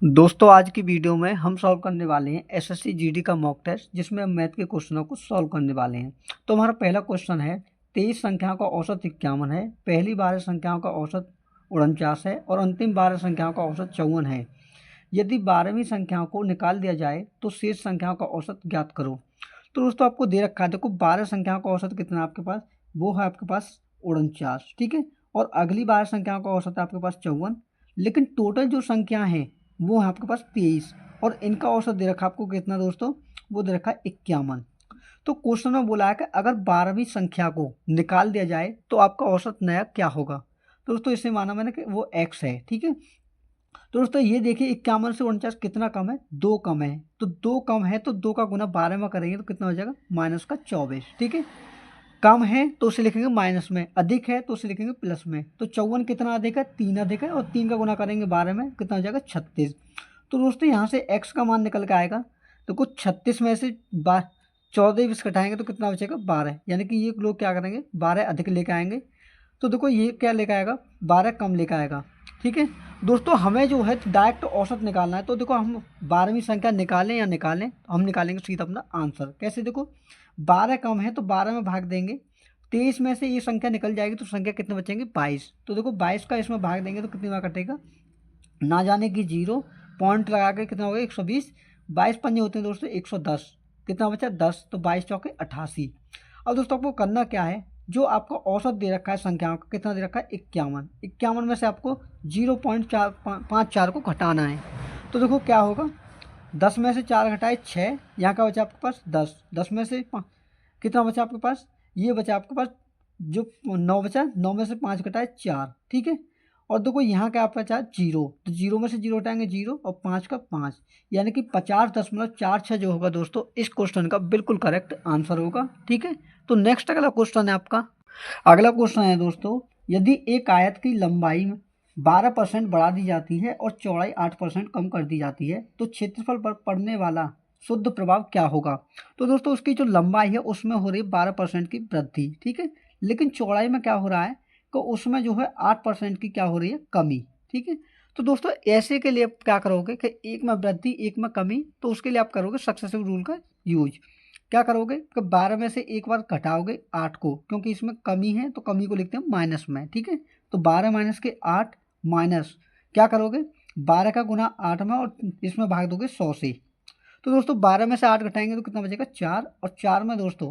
दोस्तों आज की वीडियो में हम सॉल्व करने वाले हैं एसएससी जीडी का मॉक टेस्ट जिसमें हम मैथ के क्वेश्चनों को सॉल्व करने वाले हैं। तो हमारा पहला क्वेश्चन है 23 संख्याओं का औसत 51 है, पहली 12 संख्याओं का औसत 49 है और अंतिम 12 संख्याओं का औसत 54 है। यदि 12वीं संख्याओं को निकाल दिया जाए तो शेष संख्याओं का औसत ज्ञात करो। तो दोस्तों आपको दे रखा है, देखो 12 संख्याओं का औसत कितना है आपके पास, वो है आपके पास 49, ठीक है। और अगली 12 संख्याओं का औसत है आपके पास 54, लेकिन टोटल जो संख्या है वो है आपके पास 23 और इनका औसत दे रखा है आपको कितना दोस्तों, वो दे रखा है 51। तो क्वेश्चन में बोला है कि अगर 12वीं संख्या को निकाल दिया जाए तो आपका औसत नया क्या होगा। तो दोस्तों इसे माना मैंने कि वो x है, ठीक है। तो दोस्तों ये देखिए 51 से 49 कितना कम है, 2 कम है। तो 2 कम है तो 2 का गुना 12 में करेंगे तो कितना हो जाएगा, -24, ठीक है। कम है तो उसे लिखेंगे माइनस में, अधिक है तो उसे लिखेंगे प्लस में। तो 54 कितना अधिक है, 3 अधिक है, और 3 का गुना करेंगे 12 में, कितना हो जाएगा 36। तो दोस्तों यहाँ से x का मान निकल के आएगा, तो कुछ 36 में से 14 20 घटाएंगे तो कितना बचेगा 12, यानी कि ये लोग क्या करेंगे 12 अधिक लेके आएंगे। तो देखो ये क्या लेकर आएगा, 12 कम लेकर आएगा, ठीक है। दोस्तों हमें जो है डायरेक्ट औसत निकालना है, तो देखो हम 12वीं संख्या निकालें या निकालें, हम निकालेंगे सीधा अपना आंसर। कैसे, देखो 12 कम है तो 12 में भाग देंगे, 23 में से ये संख्या निकल जाएगी तो संख्या कितने बचेंगे 22। तो देखो 22 का इसमें भाग देंगे तो कितनी बार कटेगा, ना जाने की 0, पॉइंट लगा के कितना होगा 120, 22 पंजे होते हैं दोस्तों 110, कितना बचा 10, तो 22 चौके 88। अब दोस्तों आपको करना क्या है, जो आपका औसत दे रखा है संख्याओं का, कितना दे रखा है 51, 51 में से आपको 0.54 को घटाना है। तो देखो क्या होगा, 10 में से 4 घटाए 6, यहाँ का बचा आपके पास 10, 10 में से कितना बचा आपके पास, ये बचा आपके पास जो 9 बचा, 9 में से 5 घटाए 4, ठीक है। और देखो यहाँ क्या आपका बचा 0, तो 0 में से 0 हटाएंगे 0 और 5 का 5, यानी कि 50.46 जो होगा दोस्तों इस क्वेश्चन का बिल्कुल करेक्ट आंसर होगा, ठीक है। तो नेक्स्ट अगला क्वेश्चन है आपका, अगला क्वेश्चन है दोस्तों, यदि एक आयत की लंबाई 12% बढ़ा दी जाती है और चौड़ाई 8% कम कर दी जाती है तो क्षेत्रफल पर पड़ने वाला शुद्ध प्रभाव क्या होगा। तो दोस्तों उसकी जो लंबाई है उसमें हो रही है 12% की वृद्धि, ठीक है। लेकिन चौड़ाई में क्या हो रहा है, तो उसमें जो है 8% की क्या हो रही है, कमी, ठीक है। तो दोस्तों ऐसे के लिए आप क्या करोगे कि एक में वृद्धि एक में कमी, तो उसके लिए आप करोगे सक्सेसिव रूल का यूज। क्या करोगे कि 12 में से एक बार घटाओगे 8 को, क्योंकि इसमें कमी है तो कमी को लिखते हैं माइनस में, ठीक है। तो 12 माइनस के 8 माइनस क्या करोगे 12 का गुना 8 में और इसमें भाग दोगे 100 से। तो दोस्तों 12 में से 8 घटाएंगे तो कितना बचेगा 4, और 4 में दोस्तों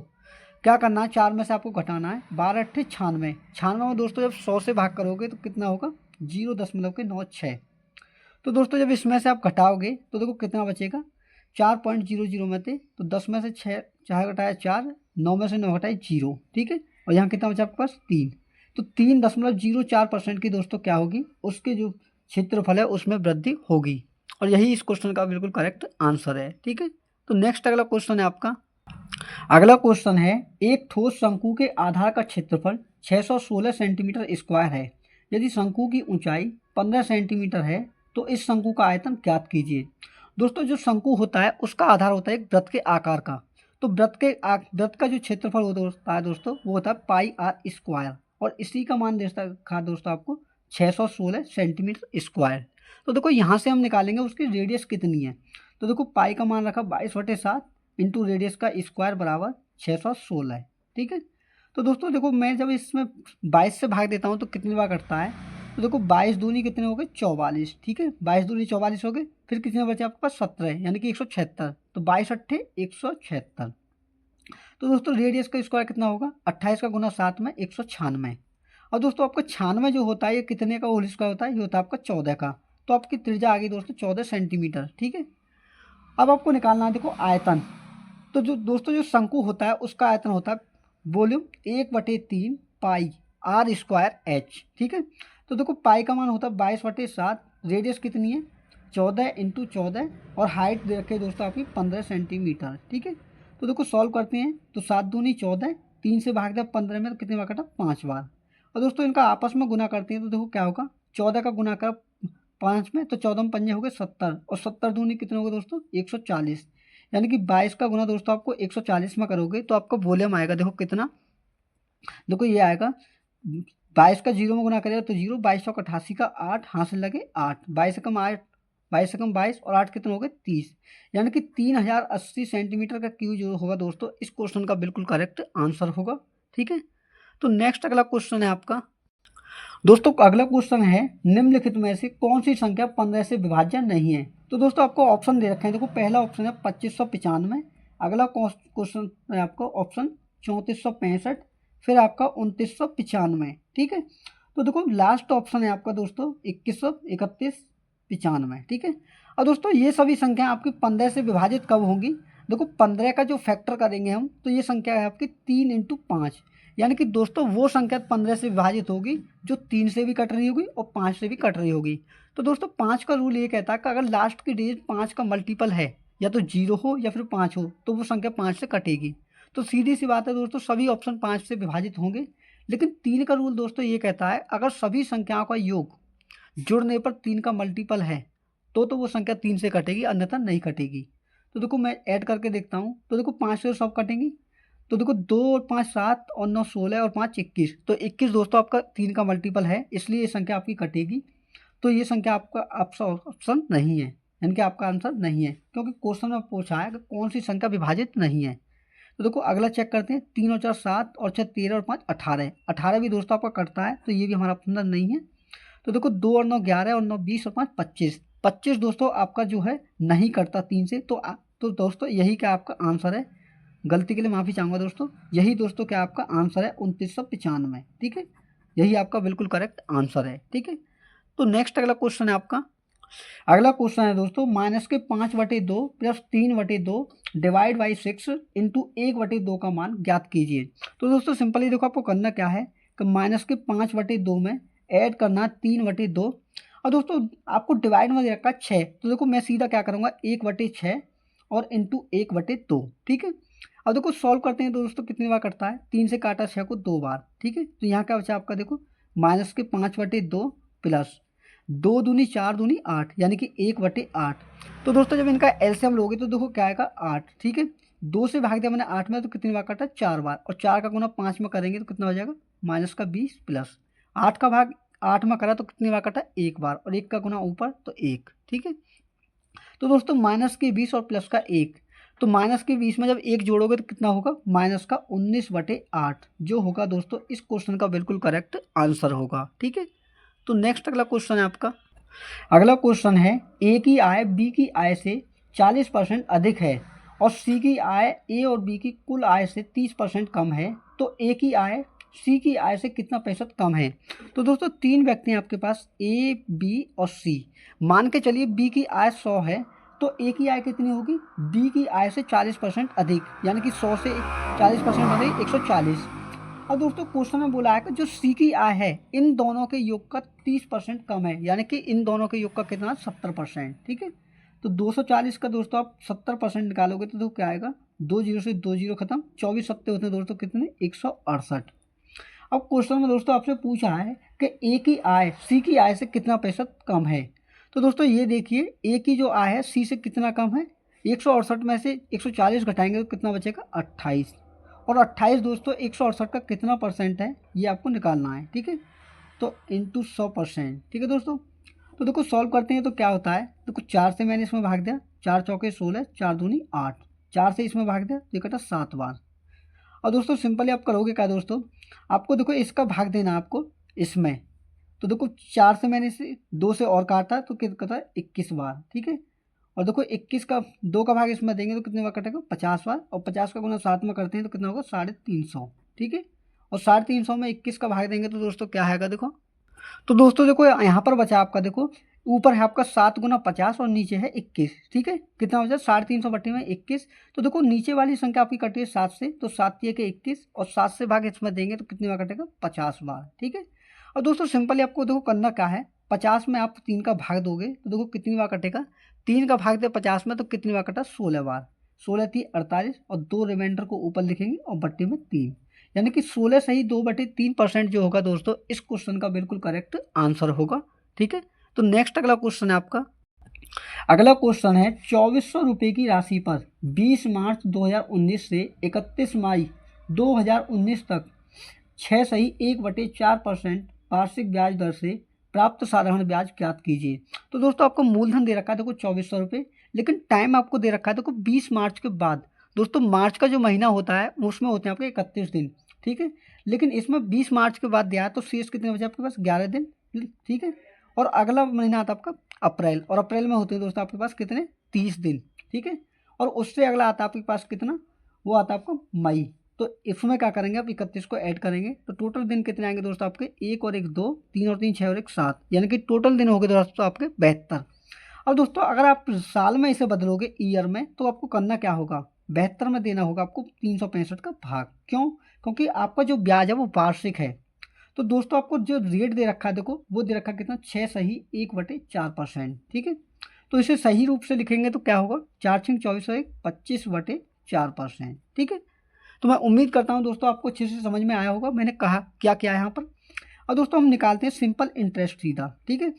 क्या करना है, 4 में से आपको घटाना है 12 अट्ठे 96, 96 में दोस्तों जब 100 से भाग करोगे तो कितना होगा 0.96। तो दोस्तों जब इसमें से आप घटाओगे तो देखो कितना बचेगा 4.00 में थे, तो 10 में से 6 चार घटाया 4, 9 में से 9 घटाए 0, ठीक है। और यहाँ कितना बचा आपके पास 3, तो 3.04% की दोस्तों क्या होगी, उसके जो क्षेत्रफल है उसमें वृद्धि होगी। और यही इस क्वेश्चन का बिल्कुल करेक्ट आंसर है, ठीक है। तो नेक्स्ट अगला क्वेश्चन है आपका, अगला क्वेश्चन है एक ठोस शंकु के आधार का क्षेत्रफल 616 सेंटीमीटर स्क्वायर है। यदि शंकु की ऊंचाई 15 सेंटीमीटर है तो इस शंकु का आयतन ज्ञात कीजिए। दोस्तों जो शंकु होता है उसका आधार होता है एक वृत्त के आकार का, तो वृत्त का जो क्षेत्रफल होता है दोस्तों वो होता है पाई आर स्क्वायर, और इसी का मान देता था दोस्तों आपको 616 सेंटीमीटर स्क्वायर। तो देखो यहाँ से हम निकालेंगे उसकी रेडियस कितनी है, तो देखो पाई का मान रखा 22/7 इंटू रेडियस का स्क्वायर बराबर 616 है, ठीक है। तो दोस्तों देखो मैं जब इसमें 22 से भाग देता हूँ तो कितनी बार कटता है, तो देखो 22 दूनी कितने हो गए 44, ठीक है, 22 दूनी 44 हो गए, फिर कितने बचे आपके पास 17, यानी कि 176, तो 22 अट्ठे 176। तो दोस्तों रेडियस का स्क्वायर कितना होगा 28 का गुना 7 में 196। और दोस्तों आपका 96 जो होता है ये कितने का होल स्क्वायर होता है, ये होता है आपका 14 का। तो आपकी त्रिज्या आ गई दोस्तों 14 सेंटीमीटर, ठीक है। अब आपको निकालना है देखो आयतन, तो जो दोस्तों जो शंकु होता है उसका आयतन होता है volume 1/3 pi R square H, ठीक है। तो देखो पाई का मान होता है 22/7, रेडियस कितनी है 14 इंटू 14, और हाइट दे रखे दोस्तों आपकी 15 सेंटीमीटर, ठीक है। तो देखो सॉल्व करते हैं, तो 7 दूनी 14, 3 से भाग दिया 15 में, तो कितने बार कटा 5 बार। और दोस्तों इनका आपस में गुना करते हैं तो देखो क्या होगा, 14 का गुना कर 5 में तो 14 में पंजे हो गए 70, और 70 दूनी कितने हो गए दोस्तों 140, यानी कि 22 का गुना दोस्तों आपको 140 में करोगे तो आपका वॉल्यूम आएगा देखो कितना, देखो ये आएगा 22 का 0 में गुना करेगा तो 0, 2288 का 8, हाथ से लगे 8, 22 कम 8 22 से कम 22 और 8 कितने हो गए 30, यानी कि 3080 सेंटीमीटर का क्यूब जो होगा दोस्तों इस क्वेश्चन का बिल्कुल करेक्ट आंसर होगा। ठीक है, तो नेक्स्ट अगला क्वेश्चन है आपका दोस्तों, अगला क्वेश्चन है निम्नलिखित में से कौन सी संख्या 15 से विभाज्य नहीं है। तो दोस्तों आपको ऑप्शन दे रखे हैं, देखो पहला ऑप्शन है 2595, अगला क्वेश्चन है आपका ऑप्शन 3465, फिर आपका 2995। ठीक है, तो देखो लास्ट ऑप्शन है आपका दोस्तों 2131, 95। ठीक है, और दोस्तों ये सभी संख्या आपकी 15 से विभाजित कब होंगी, देखो 15 का जो फैक्टर करेंगे हम तो ये संख्या है आपकी 3 × 5, यानी कि दोस्तों वो संख्या 15 से विभाजित होगी जो 3 से भी कट रही होगी और 5 से भी कट रही होगी। तो दोस्तों 5 का रूल ये कहता है कि अगर लास्ट की डिजिट 5 का मल्टीपल है, या तो 0 हो या फिर 5 हो, तो वो संख्या 5 से कटेगी। तो सीधी सी बात है दोस्तों, सभी ऑप्शन 5 से विभाजित होंगे। लेकिन 3 का रूल दोस्तों ये कहता है अगर सभी संख्याओं का योग जुड़ने पर 3 का मल्टीपल है तो वो संख्या 3 से कटेगी, अन्यथा नहीं कटेगी। तो देखो मैं ऐड करके देखता हूँ, तो देखो 5 से सब कटेंगी, तो देखो 2 और 5 7 और 9 16 और 5 21, तो 21 दोस्तों आपका 3 का मल्टीपल है, इसलिए ये संख्या आपकी कटेगी। तो ये संख्या आपका ऑप्शन नहीं है, यानी कि आपका आंसर नहीं है, क्योंकि क्वेश्चन में पूछा है कि कौन सी संख्या विभाजित नहीं है। तो देखो अगला चेक करते हैं, 3 और 4 7 और 6 13 और 5 18, 18 भी दोस्तों आपका कटता है, तो ये भी हमारा ऑप्शन नहीं है। तो देखो 2 और 9 11 और 9 20 और 5 25, 25 दोस्तों आपका जो है नहीं कटता 3 से। तो दोस्तों यही क्या आपका आंसर है, गलती के लिए माफ़ी चाहूँगा दोस्तों, यही दोस्तों क्या आपका आंसर है 2995। ठीक है, यही आपका बिल्कुल करेक्ट आंसर है। ठीक है, तो नेक्स्ट अगला क्वेश्चन है आपका, अगला क्वेश्चन है दोस्तों -5/2 + 3/2 डिवाइड बाई 6 इंटू 1/2 का मान ज्ञात कीजिए। तो दोस्तों सिंपली देखो आपको करना क्या है कि -5/2 में ऐड करना 3/2, और दोस्तों आपको डिवाइड में दे रखा 6, तो देखो मैं सीधा क्या करूँगा 1/6 और इंटू 1/2। ठीक है, अब देखो सॉल्व करते हैं तो दोस्तों कितनी बार कटता है, 3 से काटा 6 को 2 बार। ठीक है, तो यहाँ क्या बचा आपका, देखो -5/2 प्लस 2 दूनी 4 दूनी 8, यानी कि 1/8। तो दोस्तों जब इनका एलसीएम लोगे तो देखो क्या आएगा 8। ठीक है, 2 से भाग दिया मैंने 8 में, तो कितनी बार कटा 4 बार, और 4 का गुना 5 में करेंगे तो कितना हो जाएगा -20 प्लस 8 का भाग 8 में करा तो कितनी बार कटा 1 बार, और 1 का गुना ऊपर तो 1। ठीक है, तो दोस्तों -20 और प्लस का 1, तो -20 में जब 1 जोड़ोगे तो कितना होगा -19/8, जो होगा दोस्तों इस क्वेश्चन का बिल्कुल करेक्ट आंसर होगा। ठीक है, तो नेक्स्ट अगला क्वेश्चन है आपका, अगला क्वेश्चन है ए की आय बी की आय से 40% अधिक है और सी की आय ए और बी की कुल आय से 30% कम है, तो ए की आय सी की आय से कितना प्रतिशत कम है। तो दोस्तों 3 व्यक्ति हैं आपके पास, ए बी और सी। मान के चलिए बी की आय 100 है, तो ए की आय कितनी होगी, बी की आय से 40% अधिक, यानी कि 100 से 40% अधिक 140। अब दोस्तों क्वेश्चन में बोला है कि जो सी की आय है इन दोनों के योग का 30% कम है, यानी कि इन दोनों के योग का कितना 70%। ठीक है, तो 240 का दोस्तों आप 70% निकालोगे तो क्या आएगा, 2 0 से 2 0 खत्म, 24 सत्ते होते हैं दोस्तों कितने 168। अब क्वेश्चन में दोस्तों आपसे पूछा है कि ए की आय सी की आय से कितना प्रतिशत कम है। तो दोस्तों ये देखिए ए की जो आय है सी से कितना कम है, 168 में से 140 घटाएंगे तो कितना बचेगा 28, और 28 दोस्तों 168 का कितना परसेंट है ये आपको निकालना है। ठीक है, तो इंटू 100%। ठीक है दोस्तों, तो देखो सॉल्व करते हैं तो क्या होता है, देखो 4 से मैंने इसमें भाग दिया, 4 चौके 16, 4 दूनी 8, 4 से इसमें भाग दिया तो ये कटा 7 बार। और दोस्तों सिंपली आप करोगे क्या दोस्तों, आपको देखो इसका भाग देना आपको इसमें, तो देखो 4 से मैंने इसे 2 से और काटा तो कितना 21 बार। ठीक है, और देखो 21 का 2 का भाग इसमें देंगे तो कितने बार कटेगा 50 बार, और 50 का गुना 7 में करते हैं तो कितना होगा 350। ठीक है, और 350 में 21 का भाग देंगे तो दोस्तों क्या आएगा, देखो तो दोस्तों देखो यहाँ पर बचा आपका, देखो ऊपर है आपका 7 गुना 50 और नीचे है 21। ठीक है, कितना बचा 350 बटे में 21, तो देखो नीचे वाली संख्या आपकी कटी है 7 से, तो 7 के 21 और 7 से भाग इसमें देंगे तो कितनी बार कटेगा 50 बार। ठीक है, और दोस्तों सिंपली आपको देखो करना क्या है, 50 में आप 3 का भाग दोगे तो देखो कितनी बार कटेगा, 3 का भाग दे 50 में तो कितनी बार कटा 16 बार, 16 थी 48, और 2 रिमाइंडर को ऊपर लिखेंगे और बट्टे में 3, यानी कि 16 सही 2/3% जो होगा दोस्तों इस क्वेश्चन का बिल्कुल करेक्ट आंसर होगा। ठीक है, तो नेक्स्ट अगला क्वेश्चन है आपका, अगला क्वेश्चन है 2400 रुपये की राशि पर 20 मार्च 2019 से 31 मई 2019 तक 6 सही 1/4% वार्षिक ब्याज दर से प्राप्त साधारण ब्याज ज्ञात कीजिए। तो दोस्तों आपको मूलधन दे रखा है देखो 2400 रुपये, लेकिन टाइम आपको दे रखा है देखो 20 मार्च के बाद। दोस्तों मार्च का जो महीना होता है उसमें होते हैं आपके 31 दिन, ठीक है, लेकिन इसमें 20 मार्च के बाद दिया है, तो शेष कितने बचे आपके पास 11 दिन, ठीक है। और अगला महीना आता है आपका अप्रैल, और अप्रैल में होते हैं दोस्तों आपके पास कितने 30 दिन, ठीक है। और उससे अगला आता है आपके पास कितना, वो आता है आपका मई। तो इसमें क्या करेंगे आप 31 को ऐड करेंगे तो टोटल दिन कितने आएंगे दोस्तों आपके, 1 और 1 2, 3 और 3 6 और 1 7, यानी कि टोटल दिन हो गए दोस्तों आपके 72। अब दोस्तों अगर आप साल में इसे बदलोगे ईयर में, तो आपको करना क्या होगा, 72 में देना होगा आपको 365 का भाग। क्यों, क्योंकि आपका जो ब्याज है वो वार्षिक है। तो दोस्तों आपको जो रेट दे रखा है देखो, वो दे रखा है कितना 6 सही 1/4%, ठीक है। तो इसे सही रूप से लिखेंगे तो क्या होगा, 4 6 24 1 25/4%, ठीक है। तो मैं उम्मीद करता हूँ दोस्तों आपको अच्छे से समझ में आया होगा मैंने कहा क्या क्या है यहाँ पर। और दोस्तों हम निकालते हैं सिंपल इंटरेस्ट सीधा, ठीक है।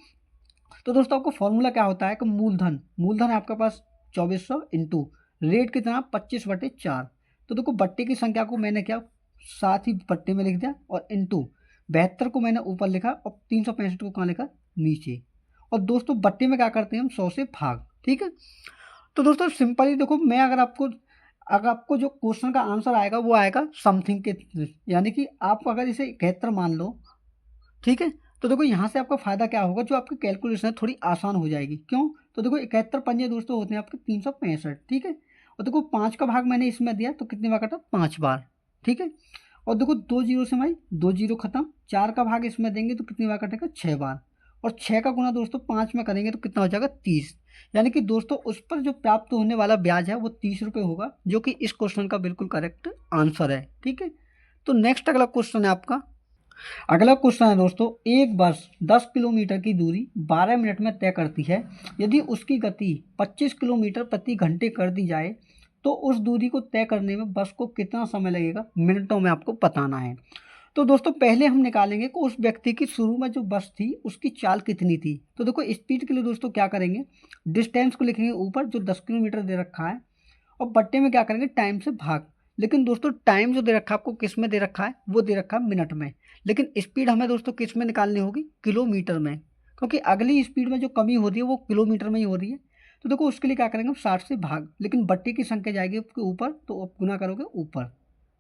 तो दोस्तों आपको फॉर्मूला क्या होता है कि मूलधन है आपके पास 2400 इंटू रेट कितना 25/4। तो देखो बट्टे की संख्या को मैंने क्या साथ ही बट्टे में लिख दिया, और इंटू 72 को मैंने ऊपर लिखा और 365 को कहाँ लिखा नीचे। और दोस्तों बट्टे में क्या करते हैं हम 100 से भाग, ठीक है। तो दोस्तों सिंपली देखो, मैं अगर आपको जो क्वेश्चन का आंसर आएगा वो आएगा समथिंग के, यानी कि आप अगर इसे 71 मान लो, ठीक है, तो देखो यहाँ से आपका फायदा क्या होगा, जो आपकी कैलकुलेशन है थोड़ी आसान हो जाएगी। क्यों, तो देखो 71 पंजे दोस्तों होते हैं आपके 365, ठीक है। और देखो 5 का भाग मैंने इसमें दिया तो कितनी बार कटा 5 बार, ठीक है। और देखो 2 जीरो से भाई 2 जीरो खत्म, 4 का भाग इसमें देंगे तो कितनी बार कटेगा 6 बार, और 6 का गुना दोस्तों 5 में करेंगे तो कितना हो जाएगा 30। यानी कि दोस्तों उस पर जो प्राप्त होने वाला ब्याज है वो 30 रुपये होगा, जो कि इस क्वेश्चन का बिल्कुल करेक्ट आंसर है, ठीक है। तो नेक्स्ट अगला क्वेश्चन है आपका, अगला क्वेश्चन है दोस्तों, एक बस 10 किलोमीटर की दूरी 12 मिनट में तय करती है। यदि उसकी गति 25 किलोमीटर प्रति घंटे कर दी जाए तो उस दूरी को तय करने में बस को कितना समय लगेगा, मिनटों में आपको बताना है। तो दोस्तों पहले हम निकालेंगे कि उस व्यक्ति की शुरू में जो बस थी उसकी चाल कितनी थी। तो देखो स्पीड के लिए दोस्तों क्या करेंगे, डिस्टेंस को लिखेंगे ऊपर जो 10 किलोमीटर दे रखा है, और बट्टे में क्या करेंगे टाइम से भाग। लेकिन दोस्तों टाइम जो दे रखा है आपको किस में दे रखा है, वो दे रखा है मिनट में, लेकिन स्पीड हमें दोस्तों किस में निकालनी होगी, किलोमीटर में, क्योंकि अगली स्पीड में जो कमी हो रही है वो किलोमीटर में ही हो रही है। तो देखो उसके लिए क्या करेंगे 60 से भाग, लेकिन बट्टे की संख्या जाएगी आपके ऊपर तो आप गुना करोगे ऊपर,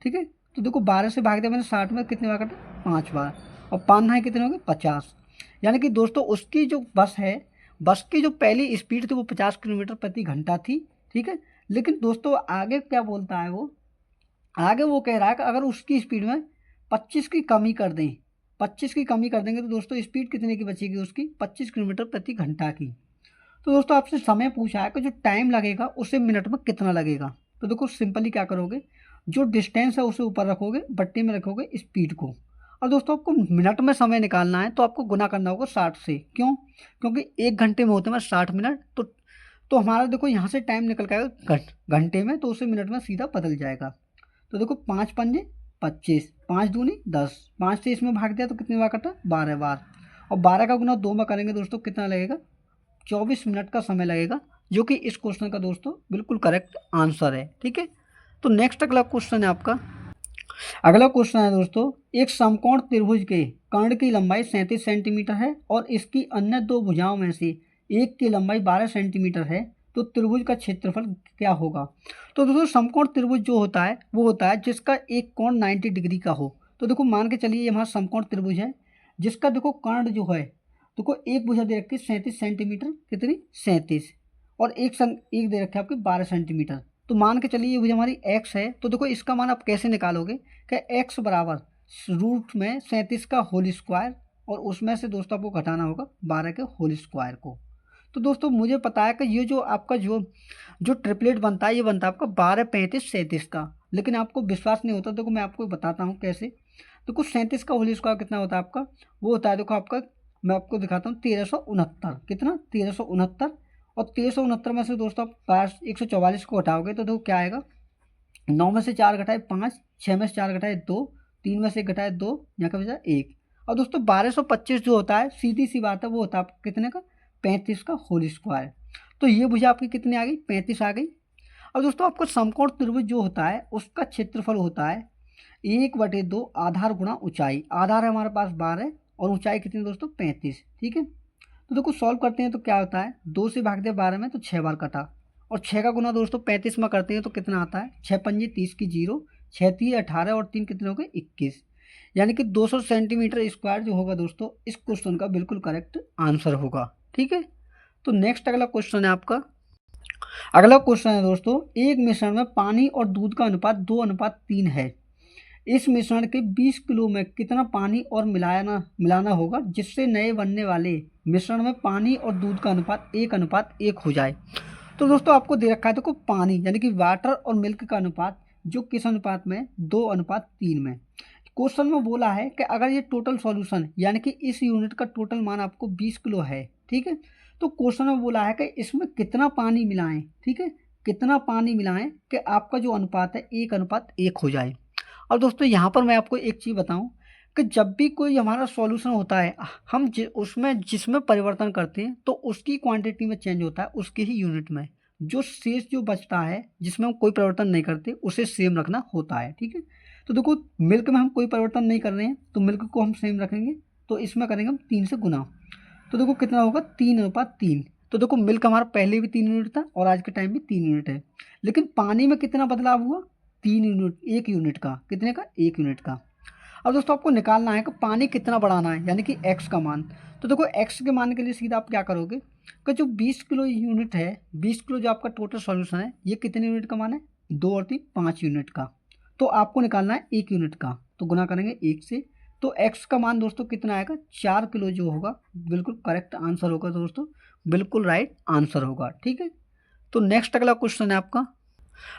ठीक है। तो देखो 12 से भाग दिया मैंने 60 में, कितने बार कटे 5 बार, और 5 9 कितने हो गए 50। यानी कि दोस्तों उसकी जो बस है, बस की जो पहली स्पीड थी वो 50 किलोमीटर प्रति घंटा थी, ठीक है। लेकिन दोस्तों आगे क्या बोलता है वो, आगे वो कह रहा है कि अगर उसकी स्पीड में 25 की कमी कर दें, 25 की कमी कर देंगे तो दोस्तों स्पीड कितने की बचेगी उसकी 25 किलोमीटर प्रति घंटा की। तो दोस्तों आपसे समय पूछा है कि जो टाइम लगेगा उसे मिनट में कितना लगेगा। तो देखो सिंपली क्या करोगे, जो डिस्टेंस है उसे ऊपर रखोगे, बट्टे में रखोगे स्पीड को, और दोस्तों आपको मिनट में समय निकालना है तो आपको गुना करना होगा 60 से। क्यों, क्योंकि 1 घंटे में होते हैं 60 मिनट, तो हमारा देखो यहाँ से टाइम निकल के आएगा घंटे में, तो उसे मिनट में सीधा बदल जाएगा। तो देखो 5 पंजे 25, 5 दूनी 10, 5 से इसमें भाग दिया तो कितनी बार कटा 12 बार, और 12 का गुना 2 में करेंगे दोस्तों कितना लगेगा 24 मिनट का समय लगेगा, जो कि इस क्वेश्चन का दोस्तों बिल्कुल करेक्ट आंसर है, ठीक है। तो नेक्स्ट अगला क्वेश्चन है आपका, अगला क्वेश्चन है दोस्तों, एक समकोण त्रिभुज के कर्ण की लंबाई 37 सेंटीमीटर है और इसकी अन्य दो भुजाओं में से एक की लंबाई 12 सेंटीमीटर है, तो त्रिभुज का क्षेत्रफल क्या होगा। तो दोस्तों समकोण त्रिभुज जो होता है वो होता है जिसका एक कोण 90 डिग्री का हो। तो देखो मान के चलिए ये हमारा समकोण त्रिभुज है, जिसका देखो कर्ण जो है, देखो एक भुजा दे रखी है 37 सेंटीमीटर, कितनी 37, और एक दे रखा है आपके 12 सेंटीमीटर। तो मान के चलिए ये भुजा हमारी x है, तो देखो इसका मान आप कैसे निकालोगे कि x बराबर रूट में 37 का होल स्क्वायर, और उसमें से दोस्तों आपको घटाना होगा 12 के होल स्क्वायर को। तो दोस्तों मुझे पता है कि ये जो आपका जो ट्रिपलेट बनता है ये बनता है आपका 12 35 37 का, लेकिन आपको विश्वास नहीं होता। देखो मैं आपको बताता हूँ कैसे। देखो 37 का होल स्क्वायर कितना होता है आपका, वो होता है देखो आपका, मैं आपको दिखाता हूँ 1369, कितना 1369, और 1369 में से दोस्तों आप 144 को हटाओगे तो देखो क्या आएगा, 9 में से 4 घटाए 5, 6 में से 4 घटाए 2, 3 में से घटाए 2, यहाँ का बचा 1। और दोस्तों 1225 जो होता है सीधी सी बात है वो होता है आपका कितने का 35 का होल स्क्वायर। तो ये भुजा आपकी कितनी आ गई 35 आ गई। और दोस्तों आपको समकोण त्रिभुज जो होता है उसका क्षेत्रफल होता है 1/2 आधार गुणा ऊंचाई। आधार है हमारे पास 12 और ऊंचाई कितनी दोस्तों 35। ठीक है, तो देखो सॉल्व करते हैं तो क्या होता है, 2 से भाग दिया 12 में तो 6 बार कटा, और 6 का गुना दोस्तों 35 में करते हैं तो कितना आता है, 6 पंजे 30 की 0, 6 3 18 और 3 कितने हो गए 21, यानी कि 200 सेंटीमीटर स्क्वायर जो होगा दोस्तों इस क्वेश्चन का बिल्कुल करेक्ट आंसर होगा। ठीक है, तो नेक्स्ट अगला क्वेश्चन है आपका। अगला क्वेश्चन है दोस्तों, एक मिश्रण में पानी और दूध का अनुपात 2:3 है। इस मिश्रण के 20 किलो में कितना पानी और मिलाना होगा जिससे नए बनने वाले मिश्रण में पानी और दूध का अनुपात 1:1 हो जाए। तो दोस्तों आपको दे रखा है देखो पानी यानी कि वाटर और मिल्क का अनुपात जो किस अनुपात में 2:3 में। क्वेश्चन में बोला है कि अगर ये टोटल सॉल्यूशन यानी कि इस यूनिट का टोटल मान आपको 20 किलो है। ठीक है, तो क्वेश्चन में बोला है कि इसमें कितना पानी मिलाएं। ठीक है, कितना पानी मिलाएं कि आपका जो अनुपात है 1:1 हो जाए। और दोस्तों यहाँ पर मैं आपको एक चीज़ बताऊं कि जब भी कोई हमारा सॉल्यूशन होता है हम उसमें जिसमें परिवर्तन करते हैं तो उसकी क्वांटिटी में चेंज होता है, उसके ही यूनिट में। जो शेष जो बचता है जिसमें हम कोई परिवर्तन नहीं करते उसे सेम रखना होता है। ठीक है, तो देखो मिल्क में हम कोई परिवर्तन नहीं कर रहे हैं तो मिल्क को हम सेम रखेंगे, तो इसमें करेंगे हम 3 से गुना, तो देखो कितना होगा 3:3। तो देखो मिल्क हमारा पहले भी 3 यूनिट था और आज के टाइम भी 3 यूनिट है, लेकिन पानी में कितना बदलाव हुआ 3 यूनिट, 1 यूनिट का, कितने का 1 यूनिट का। अब दोस्तों आपको निकालना है कि पानी कितना बढ़ाना है यानी कि x का मान। तो देखो x के मान के लिए सीधा आप क्या करोगे कि जो 20 किलो यूनिट है, 20 किलो जो आपका टोटल सॉल्यूशन है ये कितने यूनिट का मान है 2 और 3 5 यूनिट का, तो आपको निकालना है 1 यूनिट का, तो गुना करेंगे 1 से, तो x का मान दोस्तों कितना आएगा 4 किलो जो होगा बिल्कुल करेक्ट आंसर होगा दोस्तों, बिल्कुल राइट आंसर होगा। ठीक है, तो नेक्स्ट अगला क्वेश्चन है आपका।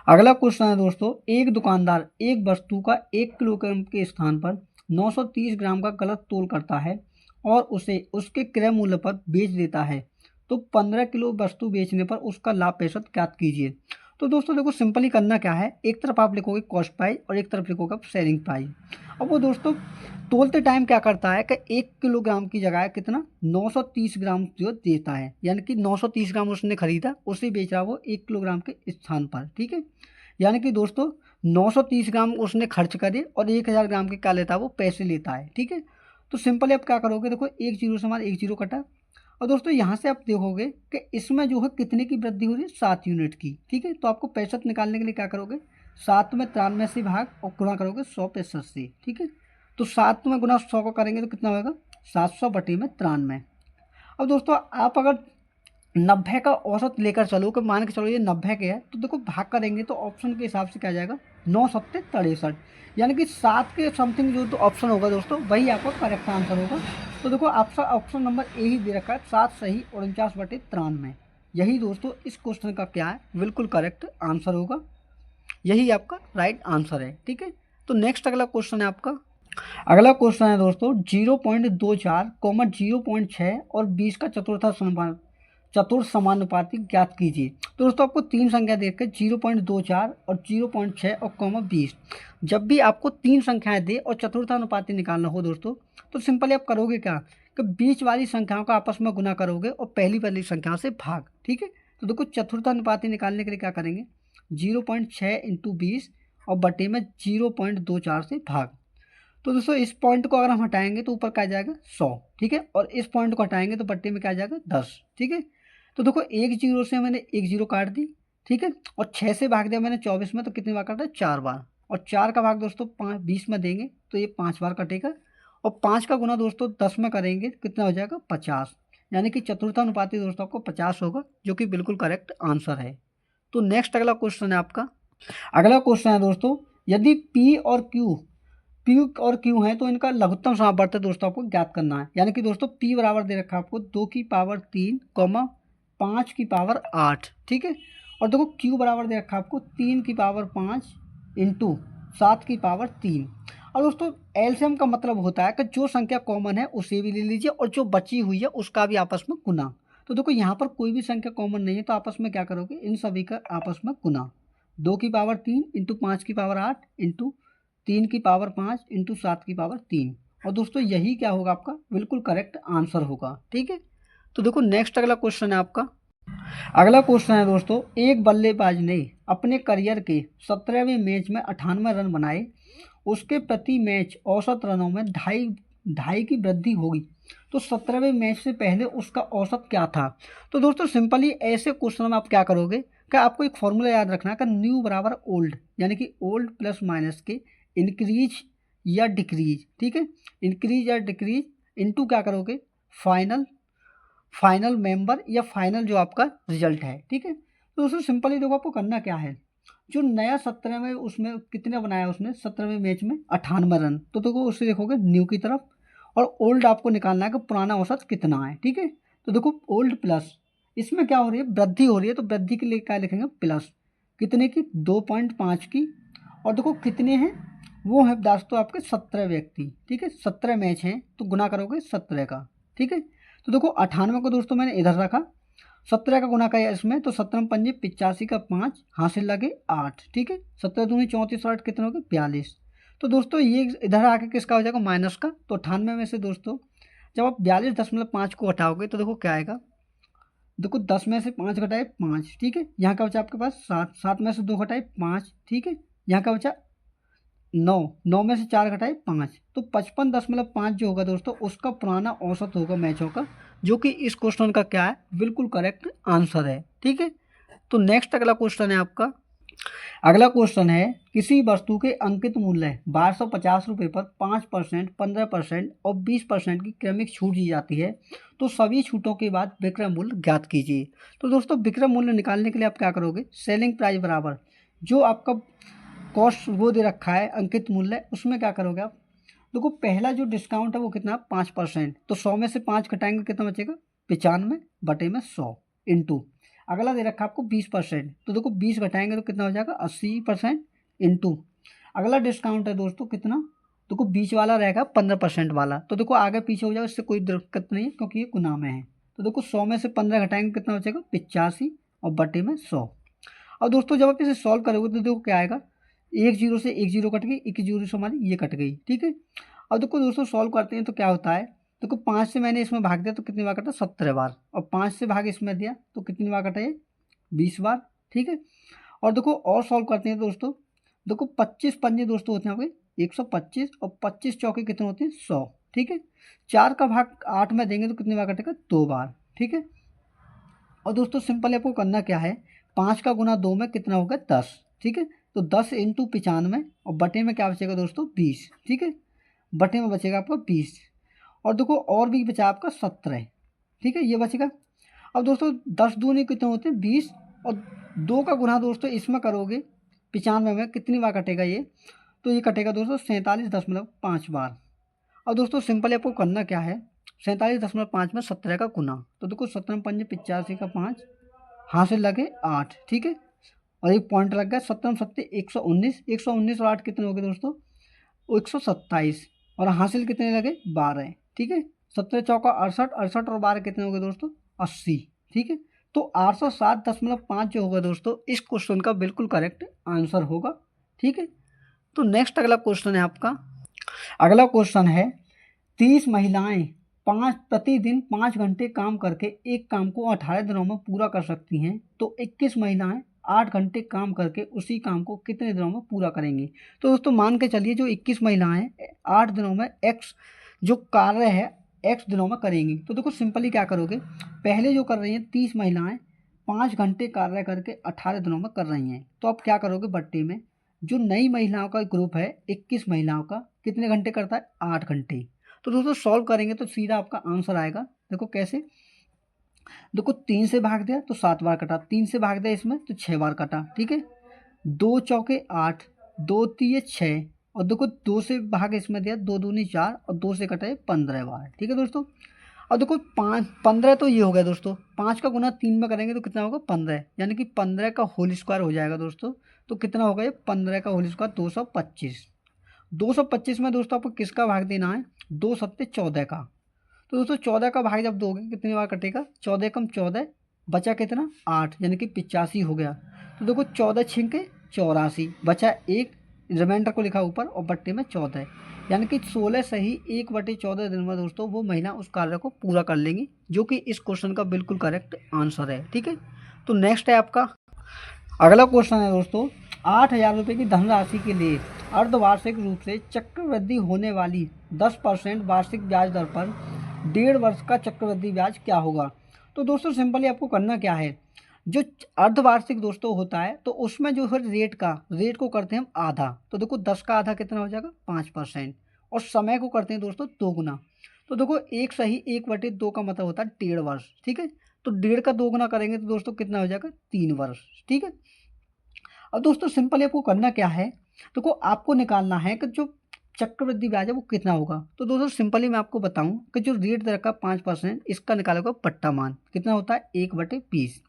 अगला क्वेश्चन है दोस्तों, एक दुकानदार एक वस्तु का 1 किलोग्राम के स्थान पर 930 ग्राम का गलत तोल करता है और उसे उसके क्रय मूल्य पर बेच देता है, तो 15 किलो वस्तु बेचने पर उसका लाभ प्रतिशत ज्ञात कीजिए। तो दोस्तों देखो सिंपली करना क्या है, एक तरफ आप लिखोगे कॉस्ट प्राइस और एक तरफ लिखोगे सेलिंग प्राइस। अब वो दोस्तों तोलते टाइम क्या करता है कि 1 किलोग्राम की जगह कितना 930 ग्राम जो देता है, यानी कि 930 ग्राम उसने खरीदा उसे बेच रहा वो 1 किलोग्राम के स्थान पर। ठीक है, यानी कि दोस्तों 930 ग्राम उसने खर्च करे और 1000 ग्राम के क्या लेता है वो पैसे लेता है। ठीक है, तो सिंपली आप क्या करोगे, देखो एक जीरो से हमारा 1 जीरो कटा, और दोस्तों यहाँ से आप देखोगे कि इसमें जो है कितने की वृद्धि हो रही है 7 यूनिट की। ठीक है, तो आपको पैंसठ निकालने के लिए क्या करोगे 7 में 93 से भाग और गुणा करोगे 100 से। ठीक है, तो 7 में गुना 100 को करेंगे तो कितना होगा 700 बटे में 93। अब दोस्तों आप अगर 90 का औसत लेकर चलो कि मान के चलो ये 90 के है, तो देखो भाग करेंगे तो ऑप्शन के हिसाब से क्या आ जाएगा 9 सत्ते 63, यानी कि 7 के समथिंग जो तो ऑप्शन होगा दोस्तों वही आपका करेक्ट आंसर होगा। तो देखो आपका ऑप्शन नंबर ए ही दे रखा है 7 सही 49 बटे 93, यही दोस्तों इस क्वेश्चन का क्या है बिल्कुल करेक्ट आंसर होगा, यही आपका राइट आंसर है। ठीक है, तो नेक्स्ट अगला क्वेश्चन है आपका। अगला क्वेश्चन है दोस्तों 0.24, 0.6 और 20 का चतुर्थ समानुपाती ज्ञात कीजिए। तो दोस्तों आपको 3 संख्या देकर 0.24 और 0.6 और 20, जब भी आपको 3 संख्याएं दे और चतुर्थानुपाती निकालना हो दोस्तों तो सिंपली आप करोगे क्या कि बीच वाली संख्याओं का आपस में गुना करोगे और पहली वाली संख्या से भाग। ठीक है, तो देखो चतुर्थानुपाती निकालने के लिए क्या करेंगे 0.6 इंटू 20 और बटे में 0.24 से भाग। तो दोस्तों इस पॉइंट को अगर हम हटाएंगे तो ऊपर क्या आ जाएगा 100। ठीक है, और इस पॉइंट को हटाएंगे तो बट्टे में क्या आ जाएगा 10। ठीक है, तो देखो एक जीरो से मैंने एक जीरो काट दी। ठीक है, और 6 से भाग दिया मैंने 24 में, तो कितनी बार काटा 4 बार, और 4 का भाग दोस्तों 20 में देंगे तो ये 5 बार कटेगा, और 5 का गुना दोस्तों 10 में करेंगे कितना हो जाएगा 50, यानी कि चतुर्थानुपाती दोस्तों आपको 50 होगा, जो कि बिल्कुल करेक्ट आंसर है। तो नेक्स्ट अगला क्वेश्चन है आपका। अगला क्वेश्चन है दोस्तों, यदि पी और क्यू है तो इनका लघुत्तम समावर्त दोस्तों आपको ज्ञात करना है, यानी कि दोस्तों पी बराबर दे रखा है आपको 2 की पावर 3, 5 की पावर 8। ठीक है, और देखो क्यू बराबर दे रखा है आपको 3 की पावर 5 इंटू 7 की पावर 3। और दोस्तों एलसीएम का मतलब होता है कि जो संख्या कॉमन है उसे भी ले लीजिए और जो बची हुई है उसका भी आपस में गुना। तो देखो यहाँ पर कोई भी संख्या कॉमन नहीं है तो आपस में क्या करोगे इन सभी का आपस में गुना, 2 की पावर 3 इंटू 5 की पावर 8 इंटू 3 की पावर 5 इंटू 7 की पावर 3, और दोस्तों यही क्या होगा आपका बिल्कुल करेक्ट आंसर होगा। ठीक है, तो देखो नेक्स्ट अगला क्वेश्चन है आपका। अगला क्वेश्चन है दोस्तों, एक बल्लेबाज ने अपने करियर के 17वें मैच में 98 रन बनाए, उसके प्रति मैच औसत रनों में 2.5 2.5 की वृद्धि होगी तो 17वें मैच से पहले उसका औसत क्या था। तो दोस्तों सिंपली ऐसे क्वेश्चन में आप क्या करोगे, क्या आपको एक फॉर्मूला याद रखना है कि न्यू बराबर ओल्ड, यानी कि ओल्ड प्लस माइनस के इंक्रीज या डिक्रीज, ठीक है, इंक्रीज या डिक्रीज इनटू क्या करोगे फाइनल मेंबर या फाइनल जो आपका रिजल्ट है, ठीक है। तो दोस्तों सिंपली देखो आपको करना क्या है, जो नया 17वें उसमें कितने बनाया उसने 17वें मैच में 98 रन, तो देखो उससे देखोगे न्यू की तरफ, और ओल्ड आपको निकालना है कि पुराना औसत कितना है, ठीक है। तो देखो ओल्ड प्लस इसमें क्या हो रही है, वृद्धि हो रही है, तो वृद्धि के लिए क्या लिखेंगे प्लस कितने की 2.5 की, और देखो कितने हैं वो है दोस्तों आपके 17 व्यक्ति, ठीक है, 17 मैच हैं तो गुना करोगे 17 का, ठीक है। तो देखो 98 को दोस्तों मैंने इधर रखा, 17 का गुना किया इसमें, तो 17 पंजे 85 का 5 हासिल लगे 8, ठीक है, 17 दूनी 34 8 कितने हो गए 42। तो दोस्तों ये इधर आके किसका हो जाएगा माइनस का, तो 98 में से दोस्तों जब आप 42.5 को हटाओगे तो देखो क्या आएगा, देखो 10 में से 5 घटाए 5, ठीक है, यहाँ का बचा आपके पास 7, 7 में से 2 घटाए 5, ठीक है, यहाँ का बचा 9, 9 में से 4 घटाए 5, तो 55.5 जो होगा दोस्तों उसका पुराना औसत होगा मैचों का, जो कि इस क्वेश्चन का क्या है बिल्कुल करेक्ट आंसर है, ठीक है। तो नेक्स्ट अगला क्वेश्चन है आपका, अगला क्वेश्चन है किसी वस्तु के अंकित मूल्य 1250 रुपये पर 5%, 15% और 20% की क्रमिक छूट दी जाती है, तो सभी छूटों के बाद विक्रय मूल्य ज्ञात कीजिए। तो दोस्तों विक्रय मूल्य निकालने के लिए आप क्या करोगे, सेलिंग प्राइस बराबर जो आपका कॉस्ट वो दे रखा है अंकित मूल्य, उसमें क्या करोगे आप, देखो पहला जो डिस्काउंट है वो कितना 5%, तो 100 में से 5 घटाएंगे कितना बचेगा 95 बटे में 100 इंटू, अगला दे रखा है आपको 20%, तो देखो 20 घटाएंगे तो कितना हो जाएगा 80% इंटू, अगला डिस्काउंट है दोस्तों कितना, देखो बीच वाला रहेगा 15% वाला, तो देखो आगे पीछे हो जाएगा, इससे कोई दिक्कत नहीं है क्योंकि ये गुना में है। तो देखो 100 में से 15 घटाएंगे कितना बचेगा 85 और बटे में 100। और दोस्तों जब आप इसे सॉल्व करोगे तो देखो क्या आएगा, एक जीरो से एक जीरो कट गई, एक जीरो से हमारी ये कट गई, ठीक है। अब देखो दोस्तों सॉल्व करते हैं तो क्या होता है, देखो 5 से मैंने इसमें भाग दिया तो कितनी बार कटा 17 बार, और 5 से भाग इसमें दिया तो कितनी बार कटा ये 20 बार, ठीक है। और देखो और सॉल्व करते हैं दोस्तों, देखो 25 पंजे दोस्तों होते हैं आपके 125, और 25 चौके कितने होते हैं 100, ठीक है। 4 का भाग 8 में देंगे तो कितनी बार कटेगा 2 बार, ठीक है। और दोस्तों सिंपल आपको करना क्या है, 5 का गुना 2 में कितना होगा 10, ठीक है, तो 10 इंटू 95 और बटे में क्या बचेगा दोस्तों 20, ठीक है, बटे में बचेगा आपका 20, और देखो और भी बचा आपका 17, ठीक है, ये बचेगा। अब दोस्तों 10 दूनी कितने होते हैं 20, और 2 का गुना दोस्तों इसमें करोगे 95 में कितनी बार कटेगा ये, तो ये कटेगा दोस्तों 47.5 बार। और दोस्तों सिंपल आपको करना क्या है, 47.5 में 17 का गुना, तो देखो 17 पंजे 85 का 5 हासिल लगे 8, ठीक है, और एक पॉइंट लग गया, 17 सत्ते 119, 119 और 8 कितने हो गए दोस्तों 127, और हासिल कितने लगे 12, ठीक है, 17 चौका 68, 68 और 12 कितने हो गए दोस्तों 80, ठीक है। तो 807.5 जो होगा दोस्तों इस क्वेश्चन का बिल्कुल करेक्ट आंसर होगा, ठीक है। तो नेक्स्ट अगला क्वेश्चन है आपका, अगला क्वेश्चन है 30 महिलाएं प्रतिदिन 5 घंटे काम करके एक काम को 18 दिनों में पूरा कर सकती हैं, तो 21 महिलाएं 8 घंटे काम करके उसी काम को कितने दिनों में पूरा करेंगी। तो दोस्तों मान के चलिए जो 21 महिलाएं 8 दिनों में एक्स जो कार्य है एक्स दिनों में करेंगी, तो देखो सिंपली क्या करोगे, पहले जो कर रही हैं 30 महिलाएं 5 घंटे कार्य करके 18 दिनों में कर रही हैं, तो आप क्या करोगे बट्टे में जो नई महिलाओं का ग्रुप है 21 महिलाओं का कितने घंटे करता है 8 घंटे। तो दोस्तों सॉल्व करेंगे तो सीधा आपका आंसर आएगा, देखो कैसे, देखो 3 से भाग दिया तो 7 बार कटा, 3 से भाग दिया इसमें तो 6 बार कटा, ठीक है, 2 चौके 8, 2 तिये 6, और देखो 2 से भाग इसमें दिया 2 दूनी 4 और 2 से कटा 15 बार, ठीक है दोस्तों। और देखो 15 तो ये हो गया दोस्तों, 5 का गुना 3 में करेंगे तो कितना होगा 15, यानी कि 15 का होल स्क्वायर हो जाएगा दोस्तों, तो कितना होगा ये 15 का होल स्क्वायर 225, 225 में दोस्तों आपको किसका भाग देना है 2 सत्ते 14 का, तो दोस्तों 14 का भाग जब दोगे कितनी बार कटेगा 14 कम 14 बचा कितना 8, यानी कि 85 हो गया। तो देखो 14 छिंके 84 बचा 1, रिमाइंडर को लिखा ऊपर और बट्टे में 14, यानी कि 16 से ही 1/14 दिन में दोस्तों वो महिला उस कार्य को पूरा कर लेंगी, जो कि इस क्वेश्चन का बिल्कुल करेक्ट आंसर है, ठीक है। तो नेक्स्ट है आपका अगला क्वेश्चन है दोस्तों, 8,000 रुपये की धनराशि के लिए अर्धवार्षिक रूप से चक्रवृद्धि होने वाली 10% वार्षिक ब्याज दर पर 1.5 वर्ष का चक्रवृद्धि ब्याज क्या होगा। तो दोस्तों सिंपली आपको करना क्या है, जो अर्धवार्षिक दोस्तों होता है तो उसमें जो है रेट को करते हैं हम आधा। तो देखो 10 का आधा कितना हो जाएगा 5%, और समय को करते हैं दोस्तों 2 गुना। तो देखो 1/2 का मतलब होता है 1.5 वर्ष, ठीक है। तो 1.5 का 2 गुना करेंगे तो दोस्तों कितना हो जाएगा 3 वर्ष, ठीक है। अब दोस्तों सिंपली आपको करना क्या है, देखो आपको निकालना है कि जो चक्रवृद्धि ब्याज है वो कितना होगा। तो दोस्तों सिंपली मैं आपको बताऊं कि जो रेट दे रखा है 5%, इसका निकालोगे पट्टा मान कितना होता है 1/20।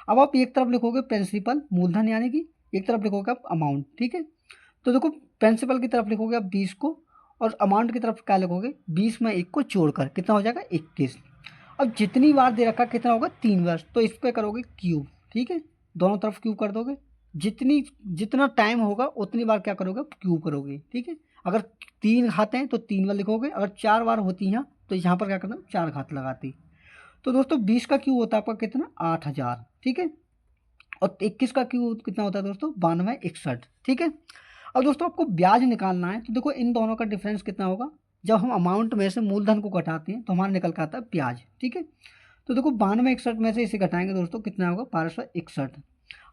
अब आप एक तरफ लिखोगे प्रिंसिपल मूलधन यानी कि, एक तरफ लिखोगे आप अमाउंट, ठीक है। तो देखो प्रिंसिपल की तरफ लिखोगे आप 20 को, और अमाउंट की तरफ क्या लिखोगे 20 में 1 को जोड़कर कितना हो जाएगा 21। अब जितनी बार दे रखा कितना होगा 3 वर्ष, तो इस पर करोगे क्यूब, ठीक है। दोनों तरफ क्यूब कर दोगे, जितना टाइम होगा उतनी बार क्या करोगे क्यूब करोगे, ठीक है। अगर 3 घात हैं तो 3 बार लिखोगे, अगर 4 बार होती हैं तो यहाँ पर क्या करना 4 घात लगाती। तो दोस्तों 20 का क्यूब होता है आपका कितना 8,000, ठीक है। और 21 का क्यूब कितना होता है दोस्तों 9261, ठीक है। अब दोस्तों आपको ब्याज निकालना है, तो देखो इन दोनों का डिफरेंस कितना होगा, जब हम अमाउंट में से मूलधन को घटाते हैं तो हमारा निकल का आता है ब्याज, ठीक है। तो देखो 9261 में से इसे घटाएंगे दोस्तों कितना होगा 1261।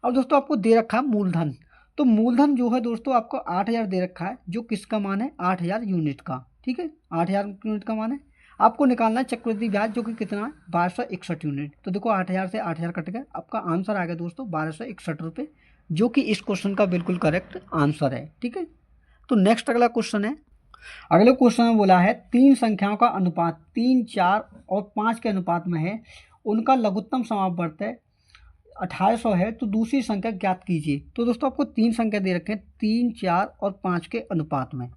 अब दोस्तों आपको दे रखा है मूलधन, तो मूलधन जो है दोस्तों आपको 8,000 दे रखा है, जो किसका मान है 8,000 यूनिट का, ठीक है। 8,000 यूनिट का मान है। आपको निकालना है चक्रवृद्धि ब्याज जो कि कितना है 1261 यूनिट। तो देखो 8,000 से 8,000 कट गए, आपका आंसर आ गया दोस्तों 1261 रुपये, जो कि इस क्वेश्चन का बिल्कुल करेक्ट आंसर है, ठीक है। तो नेक्स्ट अगला क्वेश्चन है, अगले क्वेश्चन में बोला है 3 संख्याओं का अनुपात 3, 4 और 5 के अनुपात में है, उनका लघुत्तम समापवर्त है 1800 है, तो दूसरी संख्या ज्ञात कीजिए। तो दोस्तों आपको 3 संख्या दे रखे हैं 3, 4 और 5 के अनुपात में,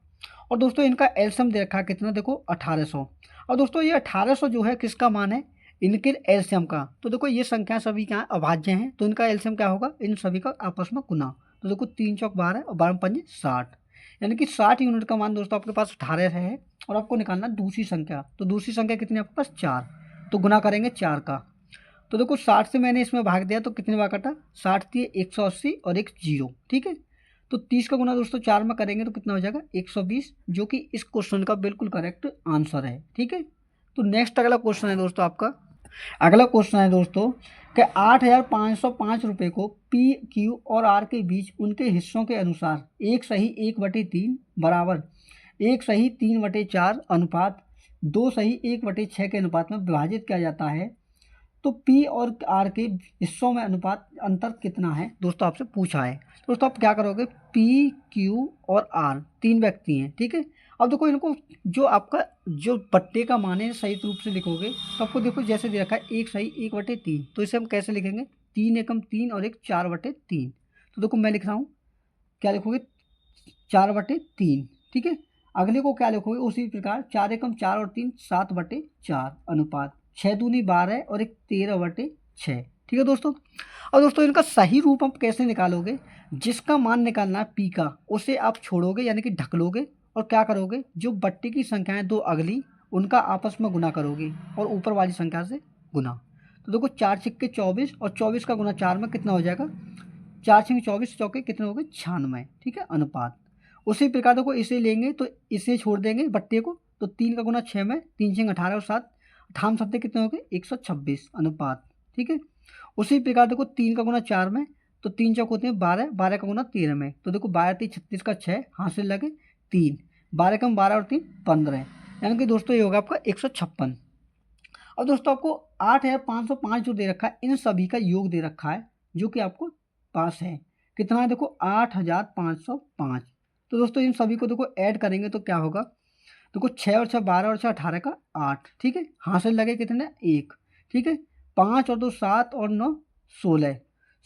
और दोस्तों इनका एलसीएम दे रखा है कितना देखो 1800। और दोस्तों ये 1800 जो है किसका मान है इनके एलसीएम का। तो देखो ये संख्या सभी क्या अभाज्य हैं, तो इनका एलसीएम क्या होगा इन सभी का आपस में गुना। तो देखो 3 चौक 12 और 12 पंजे 60, यानी कि 60 यूनिट का मान दोस्तों आपके पास 18 है, और आपको निकालना दूसरी संख्या। तो दूसरी संख्या कितनी है आपके पास 4, तो गुना करेंगे 4 का। तो देखो 60 से मैंने इसमें भाग दिया तो कितने बार कटा 60 दिए 180 और एक 0, ठीक है। तो 30 का गुना दोस्तों 4 में करेंगे तो कितना हो जाएगा 120, जो कि इस क्वेश्चन का बिल्कुल करेक्ट आंसर है, ठीक है। तो नेक्स्ट अगला क्वेश्चन है दोस्तों आपका, अगला क्वेश्चन है दोस्तों कि 8,505 रुपये को पी, क्यू और आर के बीच उनके हिस्सों के अनुसार 1:1/3 बराबर 1:3/4 अनुपात 2:1/6 के अनुपात में विभाजित किया जाता है। तो पी और आर के हिस्सों में अनुपात अंतर कितना है दोस्तों आपसे पूछा है। तो दोस्तों आप क्या करोगे पी, क्यू और आर 3 व्यक्ति हैं, ठीक है। अब देखो इनको जो आपका जो पट्टे का मान है सही रूप से लिखोगे, तो आपको देखो जैसे दे रखा है 1:1/3, तो इसे हम कैसे लिखेंगे 3 एकम 3 और एक 4/3। तो देखो मैं लिख रहा हूँ, क्या लिखोगे 4/3, ठीक है। अगले को क्या लिखोगे उसी प्रकार 4 एकम 4 और 3 7/4 अनुपात 6 दूनी 12 और एक 13/6, ठीक है दोस्तों। और दोस्तों इनका सही रूप आप कैसे निकालोगे, जिसका मान निकालना है पी का उसे आप छोड़ोगे यानी कि ढक लोगे, और क्या करोगे जो बट्टे की संख्याएं 2 अगली उनका आपस में गुना करोगे और ऊपर वाली संख्या से गुना। तो देखो 4 छिक्के 24 और 24 का गुना 4 में कितना हो जाएगा 4 छिक्के 24 चौके कितने हो गए 96, ठीक है अनुपात। उसी प्रकार देखो इसे लेंगे तो इसे छोड़ देंगे बट्टे को, तो 3 का गुना 6 में 3 छिंग 18 और 7 अठाम सत्ते कितने हो गए 126 अनुपात, ठीक है। उसी प्रकार देखो 3 का गुना 4 में, तो 3 चौक होते हैं 12, 12 का गुना 13 में, तो देखो 12 3 36 का 6 हासिल लगे 3, 12 कम 12 और 3 15, यानी कि दोस्तों ये होगा आपका 156। अब दोस्तों आपको 8,505 जो दे रखा है इन सभी का योग दे रखा है, जो कि आपको पास है कितना है देखो 8,505। तो दोस्तों इन सभी को देखो ऐड करेंगे तो क्या होगा, देखो 6 और 6 12 और 6 18 का 8, ठीक है। हासिल लगे कितने 1, ठीक है। 5 और 2 7 और 9 16,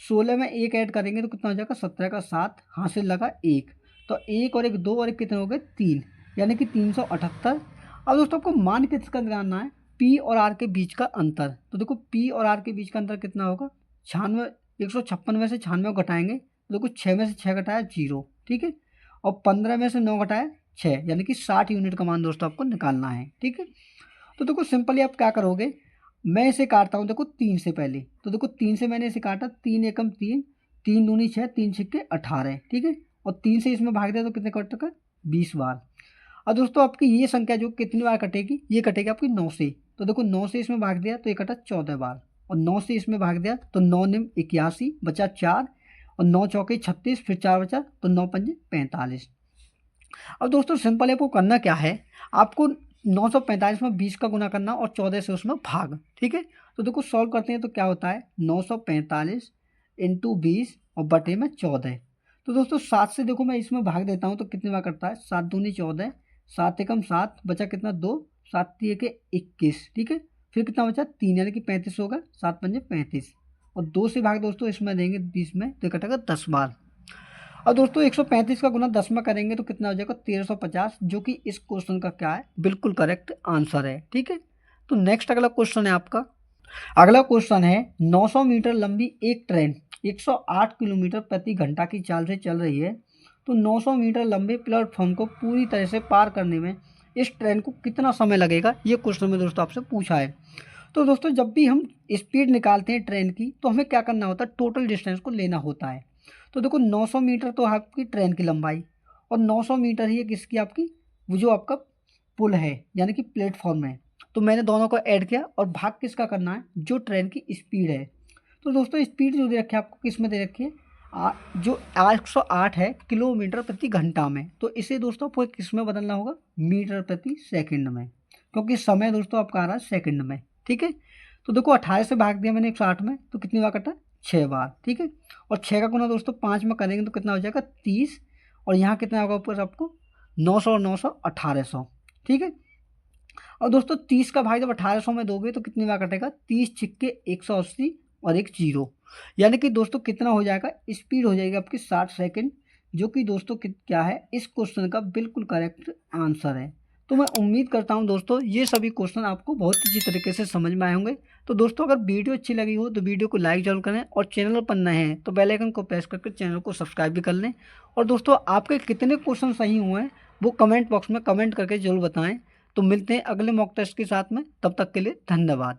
16 में 1 ऐड करेंगे तो कितना हो जाएगा 17 का 7 हासिल लगा 1, तो 1 और 1 2 और 1 कितने हो गए 3, यानी कि 378। अब दोस्तों आपको मान किसका निकालना है पी और आर के बीच का अंतर। तो देखो पी और आर के बीच का अंतर कितना होगा 96, 156 में से 96 घटाएंगे तो देखो 6 में से 6 घटाया 0, ठीक है। और 15 में से 9 घटाया 6, यानी कि 60 यूनिट का मान दोस्तों आपको निकालना है, ठीक है। तो देखो सिंपली आप क्या करोगे, मैं इसे काटता हूँ देखो 3 से पहले, तो देखो 3 से मैंने इसे काटा 3 एकम 3, 3 दूनी 6, 3 छिक्के 18, ठीक है। और 3 से इसमें भाग दिया तो कितने कटेगा, 20 बार। अब दोस्तों आपकी ये संख्या जो कितनी बार कटेगी, ये कटेगी आपकी 9 से। तो देखो 9 से इसमें भाग दिया तो ये कटा 14 बार, और 9 से इसमें भाग दिया तो 9 निम 81 बचा 4, और 9 चौके 36, फिर 4 बचा तो 9 पंजे 45। अब दोस्तों सिंपल आपको करना क्या है, आपको 945 में 20 का गुना करना और 14 से उसमें भाग, ठीक है। तो देखो सॉल्व करते हैं तो क्या होता है, 945 इंटू 20 और बटे में 14। तो दोस्तों 7 से देखो मैं इसमें भाग देता हूँ तो कितनी बार करता है, 7 दूनी 14, 7 एकम 7 बचा कितना 2, 7 के 21, ठीक है। फिर कितना बचा 3 यानी कि 35 होगा, 7 पंजे 35, और 2 से भाग दोस्तों इसमें देंगे 20 में तो कटेगा 10 बार। और दोस्तों 135 का गुना 10 में करेंगे तो कितना हो जाएगा 1350, जो कि इस क्वेश्चन का क्या है, बिल्कुल करेक्ट आंसर है, ठीक है। तो नेक्स्ट अगला क्वेश्चन है आपका, अगला क्वेश्चन है 900 मीटर लंबी एक ट्रेन 108 किलोमीटर प्रति घंटा की चाल से चल रही है, तो 900 मीटर लंबे प्लेटफॉर्म को पूरी तरह से पार करने में इस ट्रेन को कितना समय लगेगा, ये क्वेश्चन में दोस्तों आपसे पूछा है। तो दोस्तों जब भी हम स्पीड निकालते हैं ट्रेन की तो हमें क्या करना होता है, टोटल डिस्टेंस को लेना होता है। तो देखो 900 मीटर तो आपकी ट्रेन की लंबाई, और 900 मीटर ही है किसकी, आपकी वो जो आपका पुल है यानी कि प्लेटफॉर्म है। तो मैंने दोनों को ऐड किया और भाग किसका करना है, जो ट्रेन की स्पीड है। तो दोस्तों स्पीड जो दे रखी है आपको किस में दे रखी है, जो 808 है किलोमीटर प्रति घंटा में, तो इसे दोस्तों आपको किस में बदलना होगा, मीटर प्रति सेकंड में, क्योंकि समय दोस्तों आपका आ रहा है सेकंड में, ठीक है। तो देखो 18 से भाग दिया मैंने 108 में तो कितनी बार कटा, 6 बार, ठीक है। और 6 का गुना दोस्तों 5 में करेंगे तो कितना हो जाएगा 30, और यहाँ कितना होगा ऊपर आपको 900 और 900 1800, ठीक है। और दोस्तों 30 का भाग जब 1800 में दोगे तो कितनी बार कटेगा, 30 छिक्के 180 और एक जीरो, यानी कि दोस्तों कितना हो जाएगा, स्पीड हो जाएगी आपकी 60 सेकंड, जो कि दोस्तों क्या है, इस क्वेश्चन का बिल्कुल करेक्ट आंसर है। तो मैं उम्मीद करता हूं दोस्तों ये सभी क्वेश्चन आपको बहुत अच्छी तरीके से समझ में आए होंगे। तो दोस्तों अगर वीडियो अच्छी लगी हो तो वीडियो को लाइक जरूर करें, और चैनल पर नए हैं तो बेल आइकन को प्रेस करके चैनल को सब्सक्राइब भी कर लें। और दोस्तों आपके कितने क्वेश्चन सही हुए हैं वो कमेंट बॉक्स में कमेंट करके जरूर बताएं। तो मिलते हैं अगले मॉक टेस्ट के साथ में, तब तक के लिए धन्यवाद।